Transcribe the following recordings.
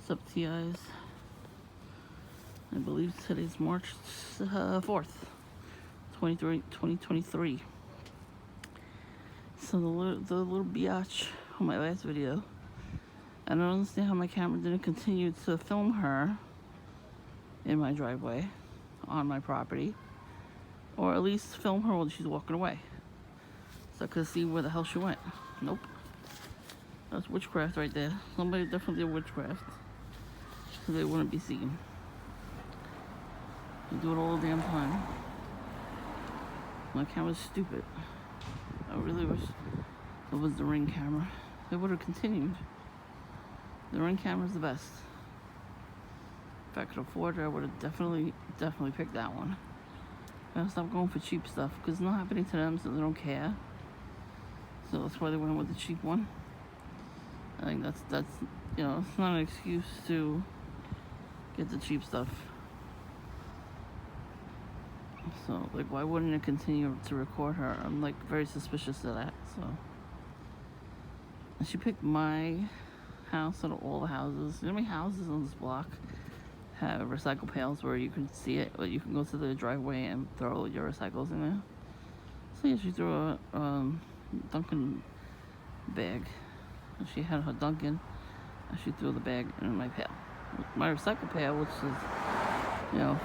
What's up, TIs? I believe today's March 4th, 2023. So the little biatch on my last video, I don't understand how my camera didn't continue to film her in my driveway on my property, or at least film her while she's walking away, so I could see where the hell she went. Nope. That's witchcraft right there. Somebody definitely did witchcraft, so they wouldn't be seen. They do it all the damn time. My camera's stupid. I really wish it was the Ring camera. It would have continued. The Ring camera's the best. If I could afford it, I would have definitely picked that one. I gotta stop going for cheap stuff, because it's not happening to them, so they don't care. So that's why they went with the cheap one. I think that's it's not an excuse to get the cheap stuff. So, like, why wouldn't it continue to record her? I'm, like, very suspicious of that, so. And she picked my house out of all the houses. You know how many houses on this block have recycle pails where you can see it, but you can go to the driveway and throw your recycles in there? So, yeah, she threw a Dunkin' bag. And she had her Dunkin', and she threw the bag in my pail. My recycle pail, which is,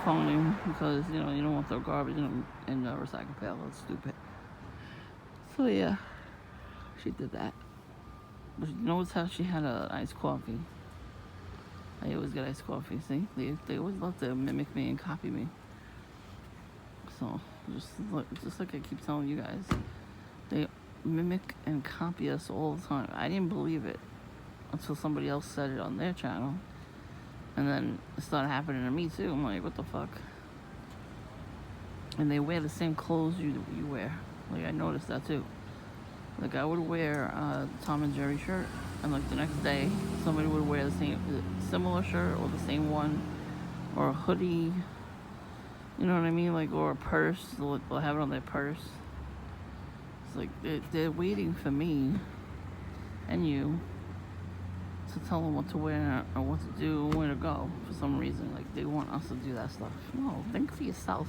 fine, because, you don't want to throw garbage in the recycle pail. That's stupid. So, yeah, she did that. But you notice how she had an iced coffee. I always get iced coffee, see? They always love to mimic me and copy me. So, just like I keep telling you guys, they mimic and copy us all the time. I didn't believe it until somebody else said it on their channel. And then it started happening to me too. I'm like, what the fuck? And they wear the same clothes you wear. Like, I noticed that too. Like, I would wear a Tom and Jerry shirt, and like the next day, somebody would wear the similar shirt or the same one, or a hoodie. You know what I mean? Like, or a purse. They'll have it on their purse. It's like they're waiting for me and you to tell them what to wear or what to do, where to go, for some reason. Like, they want us to do that stuff. No, think for yourself.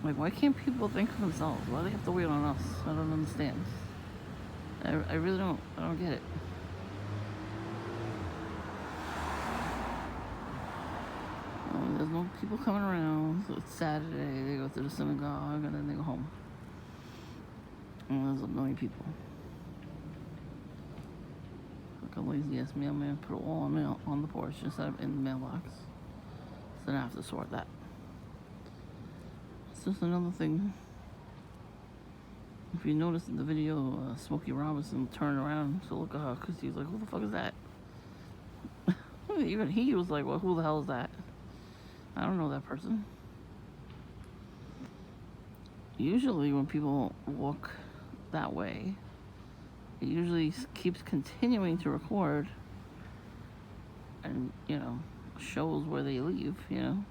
Like, why can't people think for themselves? Why do they have to wait on us? I don't understand. I really don't. I don't get it. There's no people coming around. So it's Saturday. They go to the synagogue and then they go home. And there's a million people. A lazy ass mailman put all mail on the porch instead of in the mailbox. So then I have to sort that. It's just another thing. If you notice in the video, Smokey Robinson turned around to look at her because he was like, who the fuck is that? Even he was like, well, who the hell is that? I don't know that person. Usually when people walk that way, it usually keeps continuing to record and, shows where they leave, So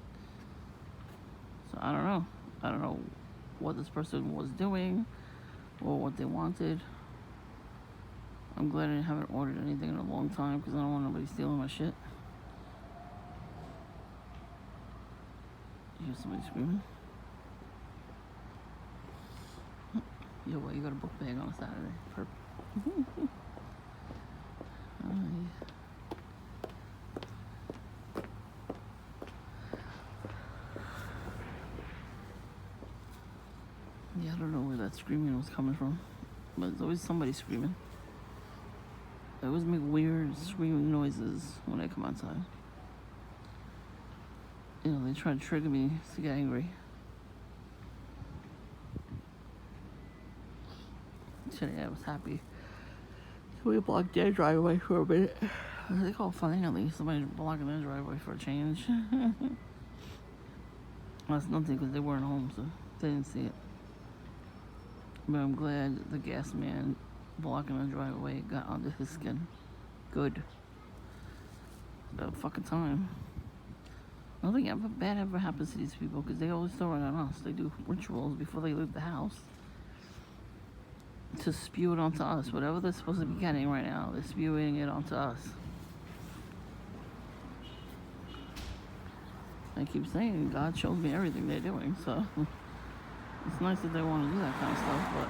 I don't know. I don't know what this person was doing or what they wanted. I'm glad I haven't ordered anything in a long time because I don't want nobody stealing my shit. You hear somebody screaming? Yo, well, you got a book bag on a Saturday. Perfect. Yeah, I don't know where that screaming was coming from, but there's always somebody screaming. They always make weird screaming noises when I come outside. They try to trigger me to get angry. Today I was happy. We blocked their driveway for a minute. They call it funny, at least somebody blocking their driveway for a change. That's nothing because they weren't home, so they didn't see it. But I'm glad the gas man blocking the driveway got under his skin. Good. About fucking time. Nothing bad ever happens to these people because they always throw it on us. They do rituals before they leave the house to spew it onto us. Whatever they're supposed to be getting right now, they're spewing it onto us. I keep saying God shows me everything they're doing, so it's nice that they want to do that kind of stuff, but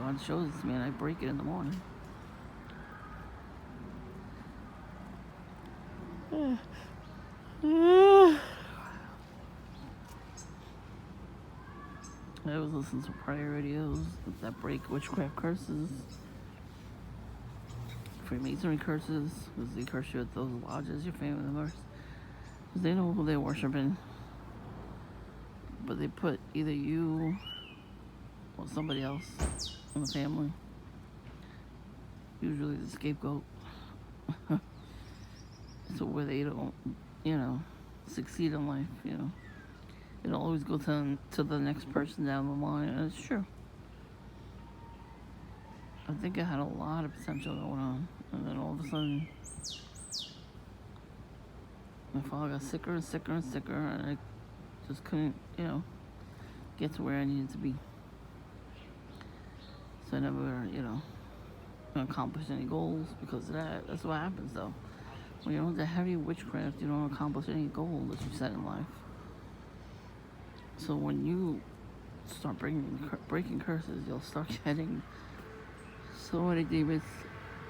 God shows it to me and I break it in the morning. I was listening to prayer radios that break witchcraft curses, Freemasonry curses, because they curse you at those lodges, your family members. Because they know who they're worshiping. But they put either you or somebody else in the family. Usually the scapegoat. So where they don't, succeed in life, It'll always go to the next person down the line, and it's true. I think I had a lot of potential going on, and then all of a sudden, my father got sicker and sicker and sicker, and I just couldn't, get to where I needed to be. So I never, accomplished any goals because of that. That's what happens, though. When you're into heavy witchcraft, you don't accomplish any goal that you set in life. So when you start breaking curses, you'll start getting so many demons.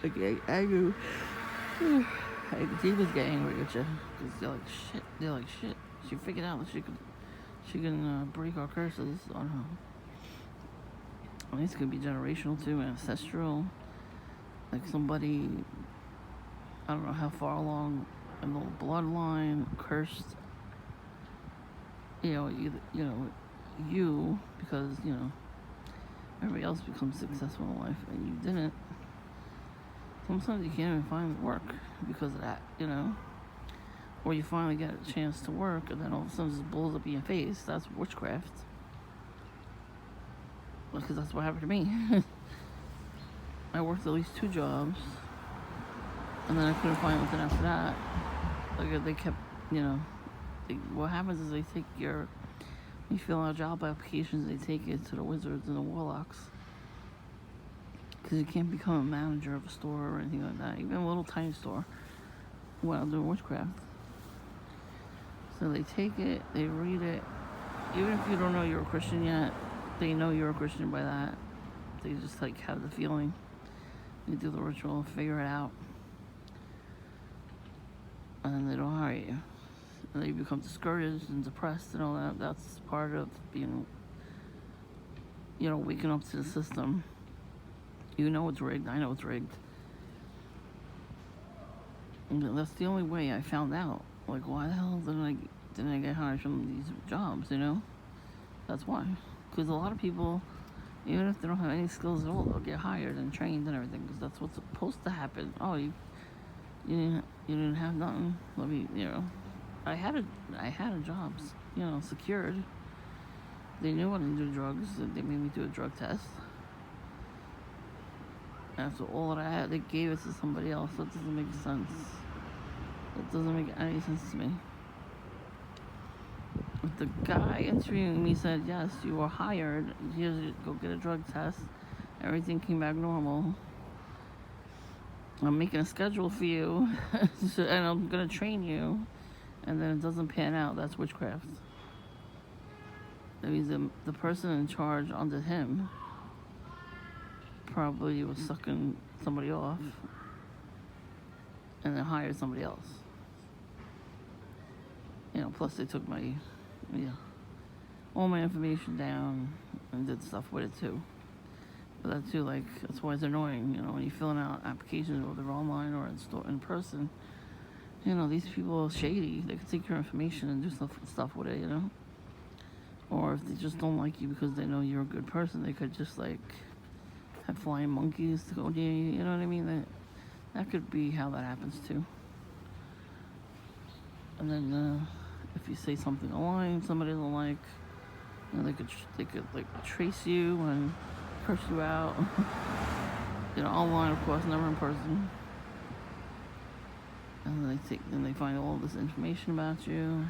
Demons get angry at you because they're like shit. She figured out that she can break our curses on her. And these could be generational too, ancestral. Like somebody, I don't know how far along in the bloodline, cursed. You, because, everybody else becomes successful in life and you didn't. Sometimes you can't even find work because of that, Or you finally get a chance to work and then all of a sudden it just blows up in your face. That's witchcraft. Because that's what happened to me. I worked at least 2 jobs and then I couldn't find anything after that. Like they kept, what happens is they take you fill out job applications, they take it to the wizards and the warlocks. Because you can't become a manager of a store or anything like that, even a little tiny store, while doing witchcraft. So they take it, they read it. Even if you don't know you're a Christian yet, they know you're a Christian by that. They just have the feeling. You do the ritual, figure it out, and then they don't hire you. And then you become discouraged and depressed and all that. That's part of being, waking up to the system. You know it's rigged. I know it's rigged. And that's the only way I found out. Like, why the hell didn't I get hired from these jobs, That's why. Because a lot of people, even if they don't have any skills at all, they'll get hired and trained and everything. Because that's what's supposed to happen. Oh, you didn't have nothing. Let me, I had a job, secured. They knew I didn't do drugs. They made me do a drug test. After all that I had, they gave it to somebody else. That doesn't make sense. That doesn't make any sense to me. If the guy interviewing me said, yes, you were hired, go get a drug test, everything came back normal, I'm making a schedule for you, and I'm going to train you, and then it doesn't pan out, that's witchcraft. That means the person in charge under him probably was sucking somebody off and then hired somebody else. Plus they took all my information down and did stuff with it too. But that too, that's why it's annoying, when you're filling out applications, whether online or in person, these people are shady. They could take your information and do stuff with it, Or if they just don't like you because they know you're a good person, they could just have flying monkeys to go near you, you know what I mean? That could be how that happens too. And then if you say something online somebody doesn't like, they could trace you and curse you out. Online of course, never in person. And then they find all this information about you.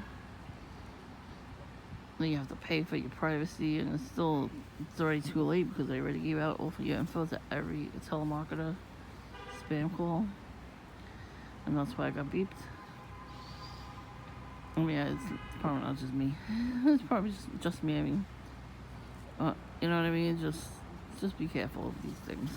Then you have to pay for your privacy, and it's already too late because they already gave out all of your info to every telemarketer spam call. And that's why I got beeped. I mean, yeah, it's probably not just me. It's probably just me. I mean, you know what I mean? Just be careful of these things.